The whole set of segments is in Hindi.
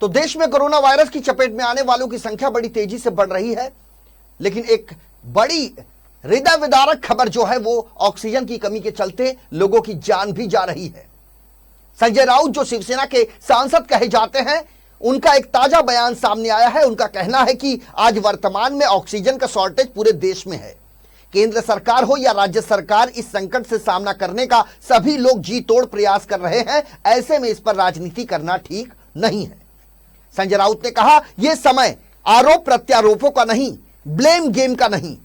तो देश में कोरोना वायरस की चपेट में आने वालों की संख्या बड़ी तेजी से बढ़ रही है, लेकिन एक बड़ी हृदय विदारक खबर जो है वो ऑक्सीजन की कमी के चलते लोगों की जान भी जा रही है। संजय राउत जो शिवसेना के सांसद कहे जाते हैं, उनका एक ताजा बयान सामने आया है। उनका कहना है कि आज वर्तमान में ऑक्सीजन का शॉर्टेज पूरे देश में है। केंद्र सरकार हो या राज्य सरकार, इस संकट से सामना करने का सभी लोग जी तोड़ प्रयास कर रहे हैं। ऐसे में इस पर राजनीति करना ठीक नहीं है। संजय राउत ने कहा, यह समय आरोप प्रत्यारोपों का नहीं, ब्लेम गेम का नहीं,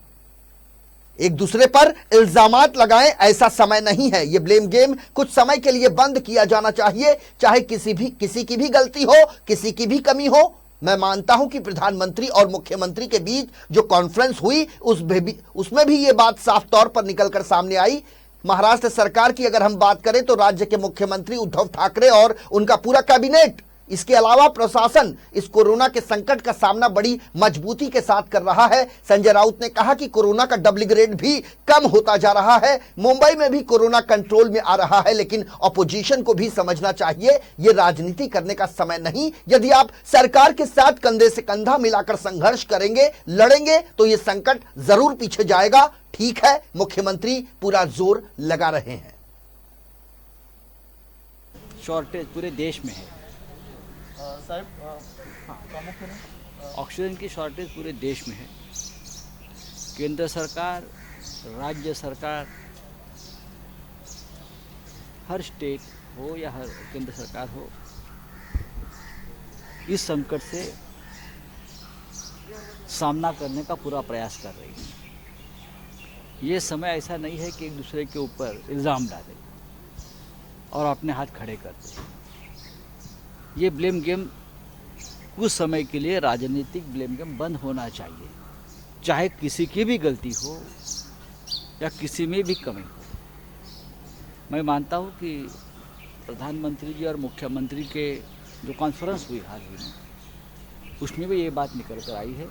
एक दूसरे पर इल्जामात लगाएं, ऐसा समय नहीं है। यह ब्लेम गेम कुछ समय के लिए बंद किया जाना चाहिए, चाहे किसी की भी गलती हो, किसी की भी कमी हो। मैं मानता हूं कि प्रधानमंत्री और मुख्यमंत्री के बीच जो कॉन्फ्रेंस हुई उसमें भी यह बात साफ तौर पर निकलकर सामने आई। महाराष्ट्र सरकार की अगर हम बात करें तो राज्य के मुख्यमंत्री उद्धव ठाकरे और उनका पूरा कैबिनेट, इसके अलावा प्रशासन इस कोरोना के संकट का सामना बड़ी मजबूती के साथ कर रहा है। संजय राउत ने कहा कि कोरोना का डबलिंग रेट भी कम होता जा रहा है। मुंबई में भी कोरोना कंट्रोल में आ रहा है, लेकिन अपोजिशन को भी समझना चाहिए ये राजनीति करने का समय नहीं। यदि आप सरकार के साथ कंधे से कंधा मिलाकर संघर्ष करेंगे, लड़ेंगे, तो ये संकट जरूर पीछे जाएगा। ठीक है, मुख्यमंत्री पूरा जोर लगा रहे हैं। शॉर्टेज पूरे देश में है ऑक्सीजन की शॉर्टेज पूरे देश में है। केंद्र सरकार, राज्य सरकार, हर स्टेट हो या हर केंद्र सरकार हो, इस संकट से सामना करने का पूरा प्रयास कर रही है। ये समय ऐसा नहीं है कि एक दूसरे के ऊपर इल्ज़ाम डालें और अपने हाथ खड़े कर दें। ये ब्लेम गेम कुछ समय के लिए, राजनीतिक ब्लेम गेम बंद होना चाहिए, चाहे किसी की भी गलती हो या किसी में भी कमी हो। मैं मानता हूँ कि प्रधानमंत्री जी और मुख्यमंत्री के जो कॉन्फ्रेंस हुई हाल ही में, उसमें भी ये बात निकल कर आई है।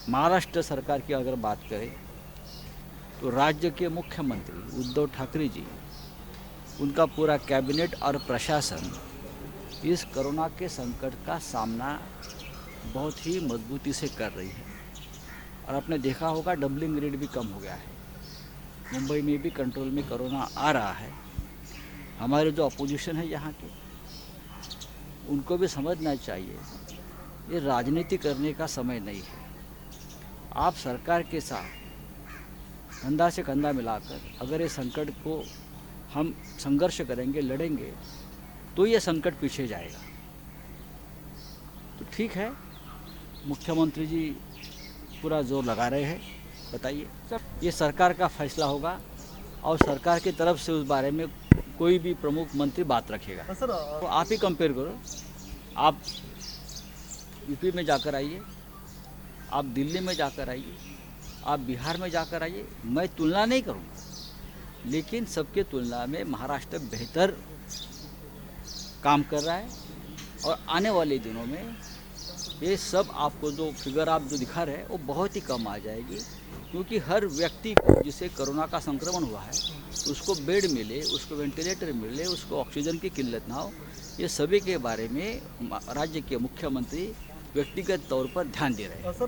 महाराष्ट्र सरकार की अगर बात करें तो राज्य के मुख्यमंत्री उद्धव ठाकरे जी, उनका पूरा कैबिनेट और प्रशासन इस कोरोना के संकट का सामना बहुत ही मजबूती से कर रही है। और आपने देखा होगा डबलिंग रेट भी कम हो गया है। मुंबई में भी कंट्रोल में कोरोना आ रहा है। हमारे जो अपोजिशन है यहाँ के, उनको भी समझना चाहिए ये राजनीति करने का समय नहीं है। आप सरकार के साथ कंधा से कंधा मिलाकर अगर ये संकट को हम संघर्ष करेंगे, लड़ेंगे, तो ये संकट पीछे जाएगा। तो ठीक है, मुख्यमंत्री जी पूरा जोर लगा रहे हैं। बताइए, ये सरकार का फैसला होगा और सरकार की तरफ से उस बारे में कोई भी प्रमुख मंत्री बात रखेगा। सर तो आप ही कंपेयर करो। आप यूपी में जाकर आइए, आप दिल्ली में जाकर आइए, आप बिहार में जाकर आइए। मैं तुलना नहीं करूँगा, लेकिन सबके तुलना में महाराष्ट्र बेहतर काम कर रहा है। और आने वाले दिनों में ये सब आपको जो फिगर आप जो दिखा रहे हैं वो बहुत ही कम आ जाएगी, क्योंकि हर व्यक्ति को जिसे कोरोना का संक्रमण हुआ है उसको बेड मिले, उसको वेंटिलेटर मिले, उसको ऑक्सीजन की किल्लत ना हो। ये सभी के बारे में राज्य के मुख्यमंत्री व्यक्तिगत तौर पर ध्यान दे रहे हैं।